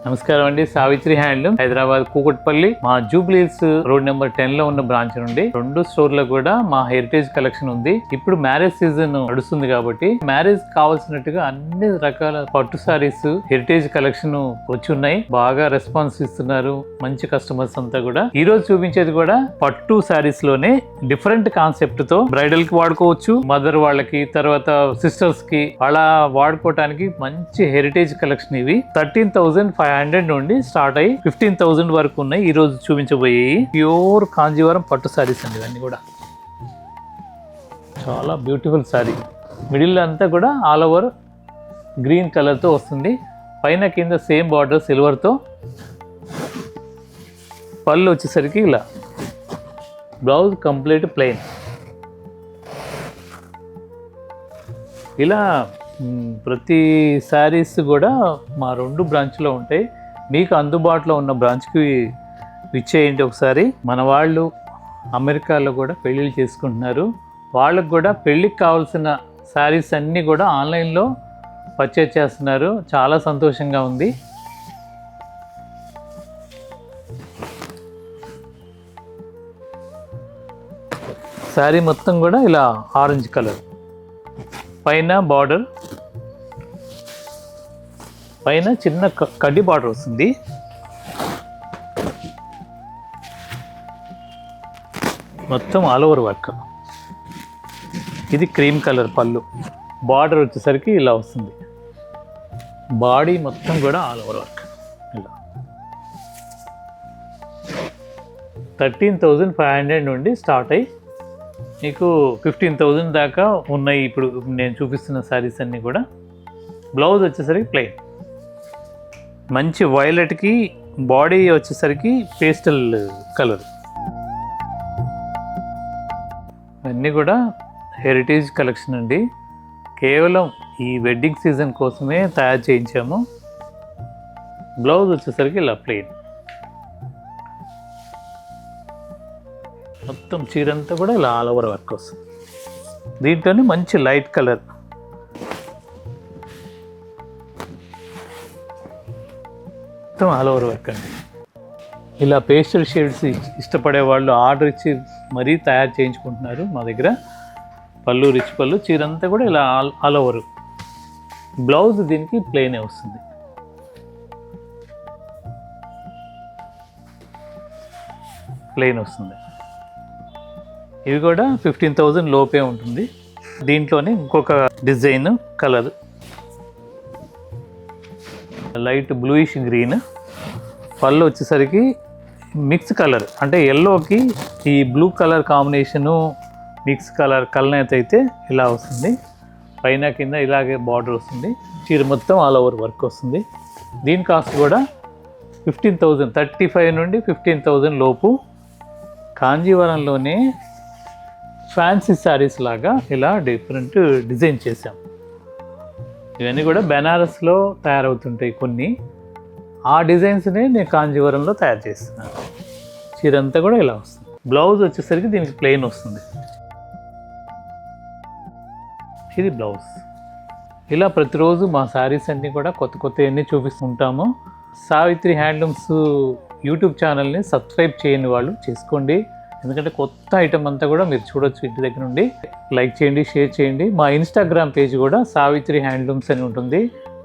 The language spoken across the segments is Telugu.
నమస్కారం అండి. సావిత్రి హ్యాండ్లూమ్, హైదరాబాద్ కూకట్పల్లి. మా జూబ్లీ హిల్స్ రోడ్ నెంబర్ 10 లో ఉన్న బ్రాంచ్ నుండి 2 స్టోర్లో కూడా మా హెరిటేజ్ కలెక్షన్ ఉంది. ఇప్పుడు మ్యారేజ్ సీజన్ నడుస్తుంది కాబట్టి మ్యారేజ్ కావాల్సినట్టుగా అన్ని రకాల పట్టు సారీస్ హెరిటేజ్ కలెక్షన్ వచ్చి ఉన్నాయి. బాగా రెస్పాన్స్ ఇస్తున్నారు మంచి కస్టమర్స్ అంతా కూడా. ఈ రోజు చూపించేది కూడా పట్టు సారీస్ లోనే డిఫరెంట్ కాన్సెప్ట్ తో బ్రైడల్ కి వాడుకోవచ్చు, మదర్ వాళ్ళకి, తర్వాత సిస్టర్స్ కి అలా వాడుకోవటానికి మంచి హెరిటేజ్ కలెక్షన్. ఇవి 13,500 నుండి స్టార్ట్ అయ్యి 15,000 వరకు ఉన్నాయి. ఈ రోజు చూపించబోయే ప్యూర్ కాంజీవరం పట్టు సారీస్ అండి. ఇవన్నీ కూడా చాలా బ్యూటిఫుల్ సారీ. మిడిల్ అంతా కూడా ఆల్ ఓవర్ గ్రీన్ కలర్ తో వస్తుంది. పైన కింద సేమ్ బార్డర్ సిల్వర్ తో. పళ్ళు వచ్చేసరికి ఇలా, బ్లౌజ్ కంప్లీట్ ప్లెయిన్. ఇలా ప్రతి శారీస్ కూడా మా 2 బ్రాంచ్లో ఉంటాయి. మీకు అందుబాటులో ఉన్న బ్రాంచ్కి ఇచ్చేయండి ఒకసారి. మన వాళ్ళు అమెరికాలో కూడా పెళ్ళిళ్ళు చేసుకుంటున్నారు. వాళ్ళకు కూడా పెళ్ళికి కావాల్సిన శారీస్ అన్నీ కూడా ఆన్లైన్లో పర్చేజ్ చేస్తున్నారు. చాలా సంతోషంగా ఉంది. శారీ మొత్తం కూడా ఇలా ఆరెంజ్ కలర్, పైన బార్డర్, పైన చిన్న కడ్డీ బార్డర్ వస్తుంది. మొత్తం ఆల్ ఓవర్ వర్క్. ఇది క్రీమ్ కలర్ పళ్ళు. బార్డర్ వచ్చేసరికి ఇలా వస్తుంది. బాడీ మొత్తం కూడా ఆల్ ఓవర్ వర్క్. ఇలా 13,500 నుండి స్టార్ట్ అయ్యి మీకు 15,000 దాకా ఉన్నాయి. ఇప్పుడు నేను చూపిస్తున్న శారీస్ అన్నీ కూడా. బ్లౌజ్ వచ్చేసరికి ప్లెయిన్. మంచి వైలెట్కి బాడీ వచ్చేసరికి పేస్టల్ కలర్. అన్నీ కూడా హెరిటేజ్ కలెక్షన్ అండి. కేవలం ఈ వెడ్డింగ్ సీజన్ కోసమే తయారు చేయించాము. బ్లౌజ్ వచ్చేసరికి ఇలా ప్లెయిన్. మొత్తం చీరంతా కూడా ఇలా ఆల్ ఓవర్ వర్క్ వస్తుంది. దీంట్లోనే మంచి లైట్ కలర్, మొత్తం ఆల్ ఓవర్ వర్క్ అండి. ఇలా పేస్టల్ షేడ్స్ ఇష్టపడే వాళ్ళు ఆర్డర్ ఇచ్చి మరీ తయారు చేయించుకుంటున్నారు మా దగ్గర. పళ్ళు రిచ్ పళ్ళు, చీరంతా కూడా ఇలా ఆల్ ఓవర్. బ్లౌజ్ దీనికి ప్లెయినే వస్తుంది. ప్లెయిన్ వస్తుంది. ఇవి కూడా 15,000 లోపే ఉంటుంది. దీంట్లోనే ఇంకొక design colour, light bluish green. పళ్ళు వచ్చేసరికి మిక్స్ కలర్, అంటే ఎల్లోకి ఈ blue colour combination mix colour కలనేత అయితే ఇలా వస్తుంది. పైన కింద ఇలాగే బార్డర్ వస్తుంది. చీర మొత్తం ఆల్ ఓవర్ వర్క్ వస్తుంది. దీని కాస్ట్ కూడా 15,000, 35 నుండి 15,000 లోపు. కాంజీవరంలోనే ఫ్యాన్సీ శారీస్ లాగా ఇలా డిఫరెంట్ డిజైన్ చేసాం. ఇవన్నీ కూడా బెనారస్లో తయారవుతుంటాయి కొన్ని. ఆ డిజైన్స్నే నేను కాంజీవరంలో తయారు చేస్తున్నాను. చీరంతా కూడా ఇలా వస్తుంది. బ్లౌజ్ వచ్చేసరికి దీనికి ప్లెయిన్ వస్తుంది. ఇది బ్లౌజ్. ఇలా ప్రతిరోజు మా శారీస్ అన్నీ కూడా కొత్త అన్నీ చూపిస్తుంటాము. సావిత్రి హ్యాండ్లూమ్స్ యూట్యూబ్ ఛానల్ని సబ్స్క్రైబ్ చేయని వాళ్ళు చేసుకోండి. ఎందుకంటే కొత్త ఐటమ్ అంతా కూడా మీరు చూడొచ్చు ఇంటి దగ్గర నుండి. లైక్ చేయండి, షేర్ చేయండి. మా ఇన్స్టాగ్రామ్ పేజ్ కూడా సావిత్రి హ్యాండ్లూమ్స్ అని ఉంటుంది,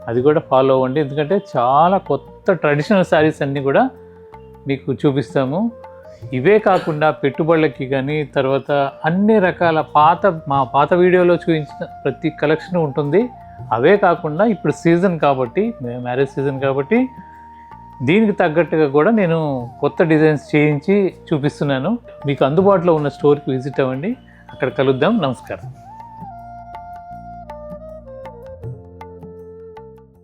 అది కూడా ఫాలో అవ్వండి. ఎందుకంటే చాలా కొత్త ట్రెడిషనల్ శారీస్ అన్నీ కూడా మీకు చూపిస్తాము. ఇవే కాకుండా పెట్టుబడులకి కానీ, తర్వాత అన్ని రకాల మా పాత వీడియోలో చూపించిన ప్రతి కలెక్షన్ ఉంటుంది. అవే కాకుండా ఇప్పుడు సీజన్ కాబట్టి, మ్యారేజ్ సీజన్ కాబట్టి దీనికి తగ్గట్టుగా కూడా నేను కొత్త డిజైన్స్ చేయించి చూపిస్తున్నాను. మీకు అందుబాటులో ఉన్న స్టోర్కి విజిట్ అవ్వండి. అక్కడ కలుద్దాం. నమస్కారం.